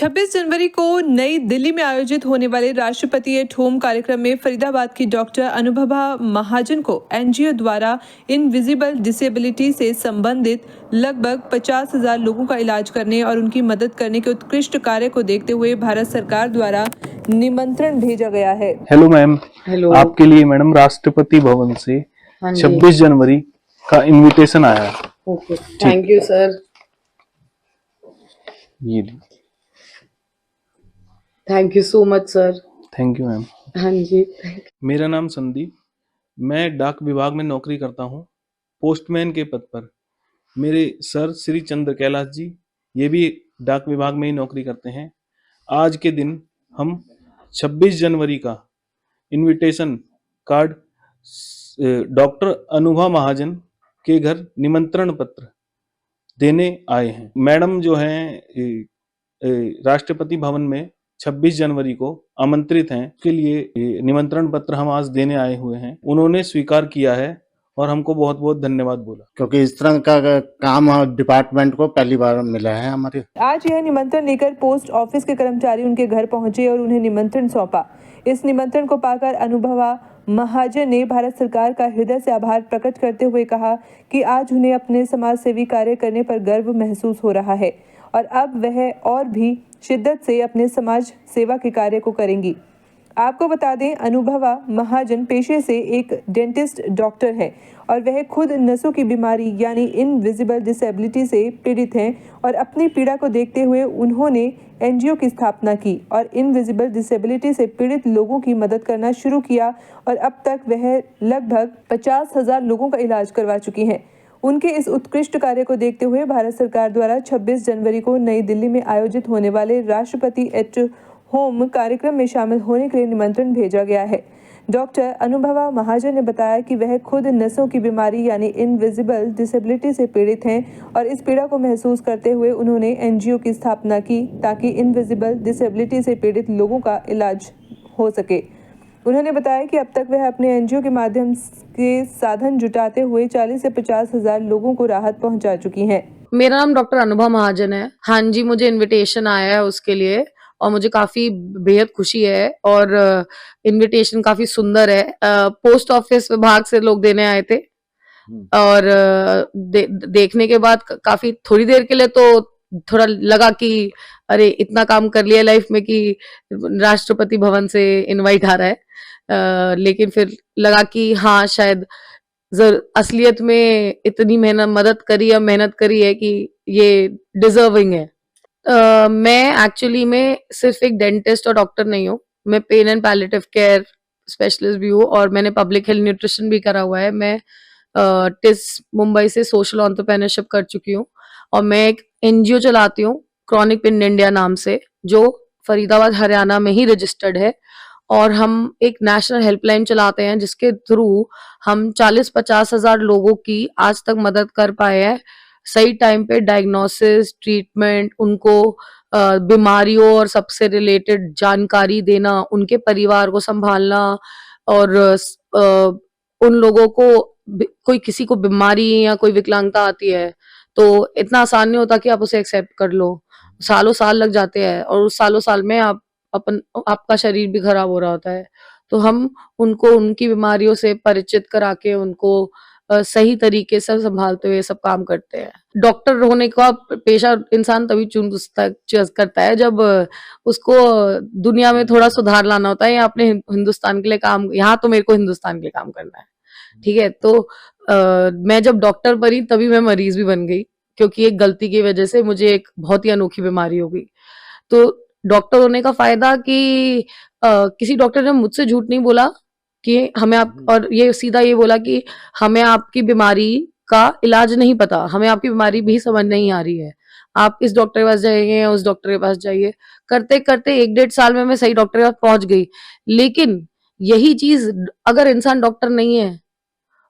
26 जनवरी को नई दिल्ली में आयोजित होने वाले राष्ट्रपति एट होम कार्यक्रम में फरीदाबाद की डॉक्टर अनुभवा महाजन को एनजीओ द्वारा इनविजिबल डिसेबिलिटी से संबंधित लगभग 50,000 लोगों का इलाज करने और उनकी मदद करने के उत्कृष्ट कार्य को देखते हुए भारत सरकार द्वारा निमंत्रण भेजा गया है। Hello ma'am. हेलो। आपके लिए मैडम राष्ट्रपति भवन से हाँ जी। 26 जनवरी का इनविटेशन आया है। Okay, thank you sir. ये thank you so much sir. Thank you ma'am. हाँ जी। मेरा नाम संदीप, मैं डाक विभाग में नौकरी करता हूँ, पोस्टमैन के पद पर। मेरे सर श्री चंद्र कैलाश जी, ये भी डाक विभाग में ही नौकरी करते हैं। आज के दिन हम 26 जनवरी का इनविटेशन कार्ड डॉक्टर अनुभा महाजन के घर निमंत्रण पत्र देने आए हैं। मैडम जो हैं राष्ट्रपति भवन में 26 जनवरी को आमंत्रित हैं, उसके लिए निमंत्रण पत्र हम आज देने आए हुए हैं। उन्होंने स्वीकार किया है और हमको बहुत बहुत धन्यवाद बोला, क्योंकि इस तरह का काम डिपार्टमेंट को पहली बार मिला है हमारे। आज यह निमंत्रण लेकर पोस्ट ऑफिस के कर्मचारी उनके घर पहुंचे और उन्हें निमंत्रण सौंपा। इस निमंत्रण को पाकर अनुभवा महाजन ने भारत सरकार का हृदय से आभार प्रकट करते हुए कहा कि आज उन्हें अपने समाज सेवी कार्य करने पर गर्व महसूस हो रहा है और अब वह और भी शिद्दत से अपने समाज सेवा के कार्य को करेंगी। आपको बता दें, अनुभवा महाजन पेशे से एक डेंटिस्ट डॉक्टर है और वह खुद नसों की बीमारी यानी इनविजिबल डिसेबिलिटी से पीड़ित हैं और अपनी पीड़ा को देखते हुए उन्होंने एनजीओ की स्थापना की और इनविजिबल डिसेबिलिटी से पीड़ित लोगों की मदद करना शुरू किया और अब तक वह लगभग 50,000 लोगों का इलाज करवा चुकी हैं। उनके इस उत्कृष्ट कार्य को देखते हुए भारत सरकार द्वारा 26 जनवरी को नई दिल्ली में आयोजित होने वाले राष्ट्रपति एट होम कार्यक्रम में शामिल होने के लिए निमंत्रण भेजा गया है। डॉक्टर अनुभवा महाजन ने बताया कि वह खुद नसों की बीमारी यानी इनविजिबल डिसेबिलिटी से पीड़ित हैं और इस पीड़ा को महसूस करते हुए उन्होंने एनजीओ की स्थापना की ताकि इनविजिबल डिसेबिलिटी से पीड़ित लोगों का इलाज हो सके। उन्होंने बताया कि अब तक वह अपने एनजीओ के माध्यम के साधन जुटाते हुए 40 से 50,000 लोगों को राहत पहुंचा चुकी हैं। मेरा नाम डॉक्टर अनुभा महाजन है। हाँ जी, मुझे इनविटेशन आया है उसके लिए और मुझे काफी बेहद खुशी है और इनविटेशन काफी सुंदर है। पोस्ट ऑफिस विभाग से लोग देने आए थे और देखने के बाद काफी थोड़ी देर के लिए तो थोड़ा लगा कि अरे इतना काम कर लिया लाइफ में कि राष्ट्रपति भवन से इनवाइट आ रहा है, लेकिन फिर लगा कि हाँ शायद असलियत में इतनी मेहनत करी है कि ये डिजर्विंग है। मैं एक्चुअली में सिर्फ एक डेंटिस्ट और डॉक्टर नहीं हूँ, मैं pain and palliative care specialist भी हूँ और मैंने पब्लिक हेल्थ न्यूट्रिशन भी करा हुआ है। मैं टिस मुंबई से सोशल एंटरप्रेन्योरशिप कर चुकी हूँ और मैं एक एनजीओ चलाती हूँ क्रॉनिक पेन इंडिया नाम से, जो फरीदाबाद हरियाणा में ही रजिस्टर्ड है और हम एक नेशनल हेल्पलाइन चलाते हैं जिसके थ्रू हम 40-50,000 लोगों की आज तक मदद कर पाए हैं। सही टाइम पे डायग्नोसिस, ट्रीटमेंट, उनको बीमारियों और सबसे रिलेटेड जानकारी देना, उनके परिवार को संभालना और उन लोगों को किसी को बीमारी या कोई विकलांगता आती है तो इतना आसान नहीं होता कि आप उसे एक्सेप्ट कर लो। सालों साल लग जाते हैं और उस सालों साल में आपका शरीर भी खराब हो रहा होता है। तो हम उनको उनकी बीमारियों से परिचित करा के उनको सही तरीके से संभालते हुए सब काम करते हैं। डॉक्टर होने का पेशा इंसान तभी चूज करता है जब उसको दुनिया में थोड़ा सुधार लाना होता है या अपने हिंदुस्तान के लिए काम, यहाँ तो मेरे को हिंदुस्तान के लिए काम करना है, ठीक है। तो मैं जब डॉक्टर बनी तभी मैं मरीज भी बन गई, क्योंकि एक गलती की वजह से मुझे एक बहुत ही अनोखी बीमारी हो गई। तो डॉक्टर होने का फायदा कि किसी डॉक्टर ने मुझसे झूठ नहीं बोला कि हमें और ये सीधा ये बोला कि हमें आपकी बीमारी का इलाज नहीं पता, हमें आपकी बीमारी भी समझ नहीं आ रही है, आप इस डॉक्टर के पास जाइए, उस डॉक्टर के पास जाइए। करते करते 1-1.5 साल में मैं सही डॉक्टर के पास पहुंच गई। लेकिन यही चीज अगर इंसान डॉक्टर नहीं है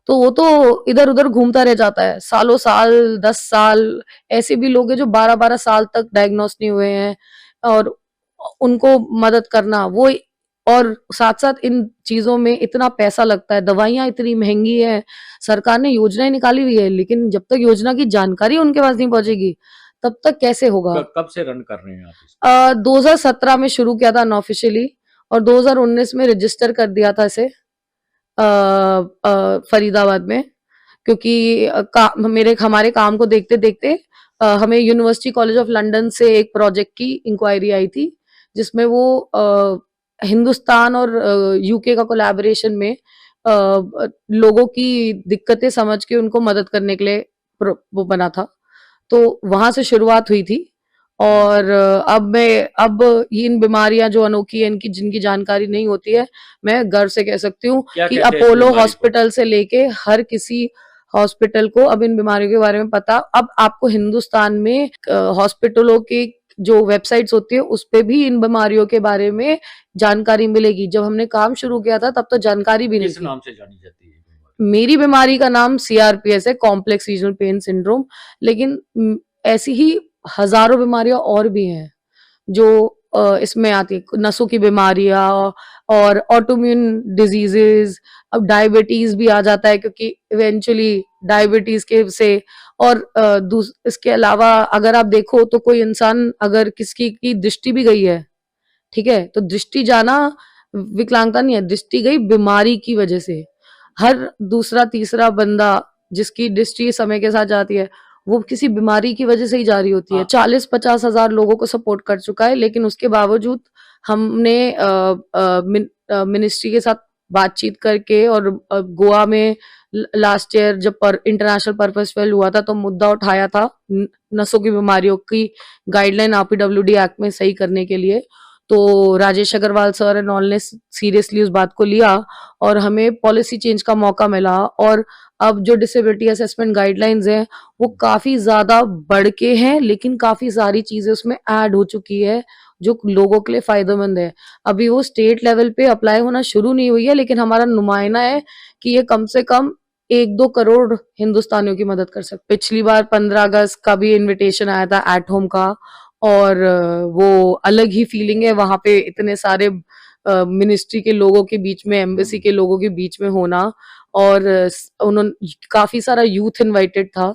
तो वो तो इधर उधर घूमता रह जाता है, सालों साल, 10 साल। ऐसे भी लोग हैं जो 12-12 साल तक डायग्नोस नहीं हुए हैं और उनको मदद करना वो, और साथ साथ इन चीजों में इतना पैसा लगता है, दवाइयां इतनी महंगी है। सरकार ने योजनाएं निकाली हुई है, लेकिन जब तक योजना की जानकारी उनके पास नहीं पहुंचेगी तब तक कैसे होगा? कब से रन कर रहे हैं आप इसको? 2017 में शुरू किया था अनऑफिशियली और 2019 में रजिस्टर कर दिया था इसे फरीदाबाद में, क्योंकि हमारे काम को देखते देखते हमें यूनिवर्सिटी कॉलेज ऑफ लंदन से एक प्रोजेक्ट की इंक्वायरी आई थी, जिसमें वो हिंदुस्तान और यूके का कोलैबोरेशन में लोगों की दिक्कतें समझ के उनको मदद करने के लिए वो बना था। तो वहां से शुरुआत हुई थी और अब ये इन बीमारियां जो अनोखी है, इनकी जिनकी जानकारी नहीं होती है, मैं गर्व से कह सकती हूँ क्या कि कहते हैं इस अपोलो बीमारी को? हॉस्पिटल से लेके हर किसी हॉस्पिटल को अब इन बीमारियों के बारे में पता। अब आपको हिंदुस्तान में हॉस्पिटलों की जो वेबसाइट्स होती है उस पे भी इन बीमारियों के बारे में जानकारी मिलेगी। जब हमने काम शुरू किया था तब तो जानकारी भी नहीं किस थी। नाम से जानी जाती है ये बीमारी? मेरी बीमारी का नाम CRPS है, कॉम्प्लेक्स रीजनल पेन सिंड्रोम, लेकिन ऐसी ही हजारों बीमारियां और भी हैं जो इसमें आती है, नसों की बीमारियां और ऑटोइम्यून डिजीजेस। अब डायबिटीज भी आ जाता है क्योंकि इवेंचुअली डायबिटीज के से और इसके अलावा अगर आप देखो तो कोई इंसान अगर किसी की दृष्टि भी गई है, ठीक है, तो दृष्टि जाना विकलांगता नहीं है, दृष्टि गई बीमारी की वजह से। हर दूसरा तीसरा बंदा जिसकी दृष्टि समय के साथ जाती है वो किसी बीमारी की वजह से ही जा रही होती है। हाँ। 40-50 हजार लोगों को सपोर्ट कर चुका है, लेकिन उसके बावजूद हमने मिनिस्ट्री के साथ बातचीत करके और गोवा में लास्ट ईयर जब इंटरनेशनल पर्पस फेस्ट हुआ था तो मुद्दा उठाया था नसों की बीमारियों की गाइडलाइन RPWD एक्ट में सही करने के लिए। तो Rajesh Agrawal sir and all ने सीरियसली उस बात को लिया और हमें पॉलिसी चेंज का मौका मिला और अब जो डिसेबिलिटी असेसमेंट गाइडलाइंस हैं वो काफी ज्यादा बढ़ के हैं, लेकिन काफी सारी चीजें उसमें ऐड हो चुकी है जो लोगों के लिए फायदेमंद है। अभी वो स्टेट लेवल पे अप्लाई होना शुरू नहीं हुई है, लेकिन हमारा नुमाइना है कि ये कम से कम 1-2 करोड़ हिंदुस्तानियों की मदद कर सकते। पिछली बार 15 अगस्त का भी इनविटेशन आया था एट होम का और वो अलग ही फीलिंग है वहां पे इतने सारे मिनिस्ट्री के लोगों के बीच में, एम्बेसी के लोगों के बीच में होना और उन्होंने काफी सारा यूथ इनवाइटेड था।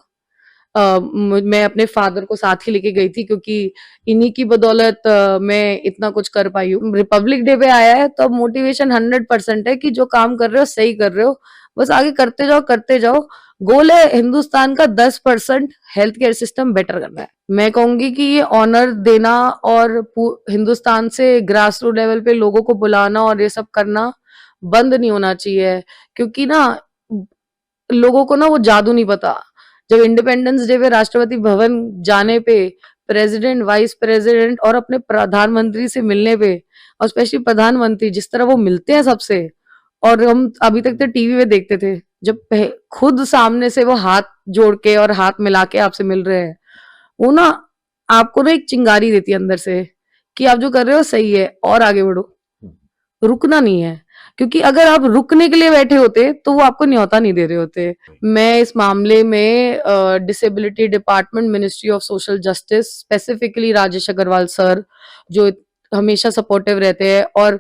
मैं अपने फादर को साथ ही लेके गई थी क्योंकि इन्हीं की बदौलत मैं इतना कुछ कर पाई हूँ। रिपब्लिक डे पे आया है तो मोटिवेशन 100% है कि जो काम कर रहे हो सही कर रहे हो, बस आगे करते जाओ। गोल है हिंदुस्तान का 10% हेल्थ केयर सिस्टम बेटर करना है। मैं कहूंगी कि ये ऑनर देना और हिंदुस्तान से ग्रास रूट लेवल पे लोगों को बुलाना और ये सब करना बंद नहीं होना चाहिए, क्योंकि ना लोगों को ना वो जादू नहीं पता। जब इंडिपेंडेंस डे पे राष्ट्रपति भवन जाने पे प्रेसिडेंट, वाइस प्रेसिडेंट और अपने प्रधानमंत्री से मिलने पे, और स्पेशली प्रधानमंत्री जिस तरह वो मिलते हैं सबसे, और हम अभी तक तो टीवी में देखते थे, जब खुद सामने से वो हाथ जोड़ के और हाथ मिला के आपसे मिल रहे हैं, वो ना आपको ना एक चिंगारी देती है अंदर से कि आप जो कर रहे हो सही है और आगे बढ़ो, रुकना नहीं है। क्योंकि अगर आप रुकने के लिए बैठे होते तो वो आपको न्योता नहीं दे रहे होते। मैं इस मामले में disability department, ministry of social justice, specifically Rajesh Agrawal sir जो हमेशा सपोर्टिव रहते हैं, और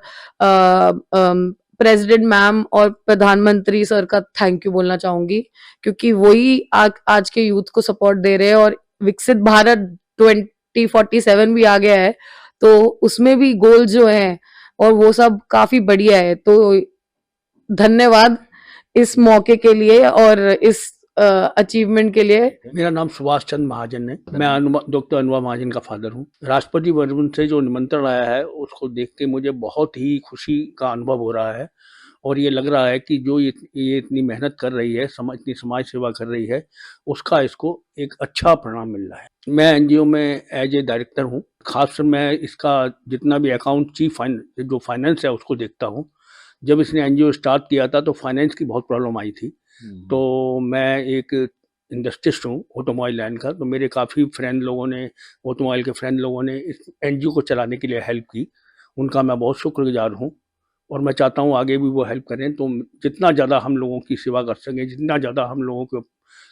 प्रेसिडेंट मैम और प्रधानमंत्री सर का थैंक यू बोलना चाहूंगी, क्योंकि वही आज के यूथ को सपोर्ट दे रहे हैं। और विकसित भारत 2047 भी आ गया है तो उसमें भी गोल जो है और वो सब काफी बढ़िया है। तो धन्यवाद इस मौके के लिए और इस अचीवमेंट के लिए। मेरा नाम सुभाष चंद्र महाजन है। मैं डॉक्टर अनुभा महाजन का फादर हूँ। राष्ट्रपति भवन से जो निमंत्रण आया है उसको देख के मुझे बहुत ही खुशी का अनुभव हो रहा है और ये लग रहा है कि जो ये इतनी मेहनत कर रही है, इतनी समाज सेवा कर रही है, उसका इसको एक अच्छा परिणाम मिल रहा है। मैं एनजीओ में एज ए डायरेक्टर हूँ। खासकर मैं इसका जितना भी अकाउंट जो फाइनेंस है उसको देखता हूँ। जब इसने एनजीओ स्टार्ट किया था तो फाइनेंस की बहुत प्रॉब्लम आई थी। तो मैं एक इंडस्ट्रिस्ट हूँ ऑटोमोबाइल लाइन का, तो मेरे काफ़ी फ्रेंड लोगों ने, ऑटोमोबाइल के फ्रेंड लोगों ने इस एनजीओ को चलाने के लिए हेल्प की। उनका मैं बहुत शुक्रगुजार हूँ और मैं चाहता हूँ आगे भी वो हेल्प करें। तो जितना ज़्यादा हम लोगों की सेवा कर सकें, जितना ज़्यादा हम लोगों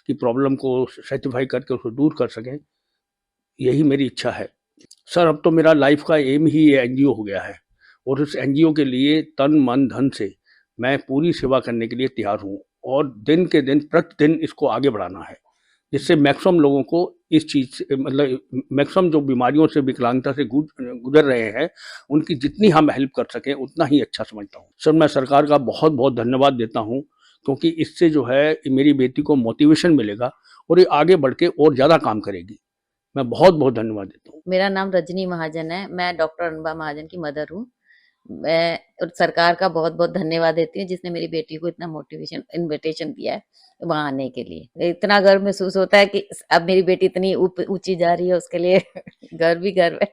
की प्रॉब्लम को सर्टिफाई करके उसको दूर कर सकें, यही मेरी इच्छा है। सर, अब तो मेरा लाइफ का एम ही ये एनजीओ हो गया है और उस एनजीओ के लिए तन मन धन से मैं पूरी सेवा करने के लिए तैयार हूँ और दिन के दिन प्रतिदिन इसको आगे बढ़ाना है, जिससे मैक्सिमम लोगों को इस चीज से मतलब मैक्सिमम जो बीमारियों से विकलांगता से गुजर रहे हैं उनकी जितनी हम हेल्प कर सकें उतना ही अच्छा समझता हूँ। सर मैं सरकार का बहुत बहुत धन्यवाद देता हूँ क्योंकि इससे जो है मेरी बेटी को मोटिवेशन मिलेगा और ये आगे बढ़ के और ज़्यादा काम करेगी। मैं बहुत बहुत धन्यवाद देता हूँ। मेरा नाम रजनी महाजन है। मैं डॉक्टर अनुभा महाजन की मदर हूँ। मैं और सरकार का बहुत-बहुत धन्यवाद देती हूँ जिसने मेरी बेटी को इतना मोटिवेशन इन्विटेशन दिया है वहाँ आने के लिए। इतना गर्व महसूस होता है कि अब मेरी बेटी इतनी ऊँची जा रही है उसके लिए गर्व ही गर्व है।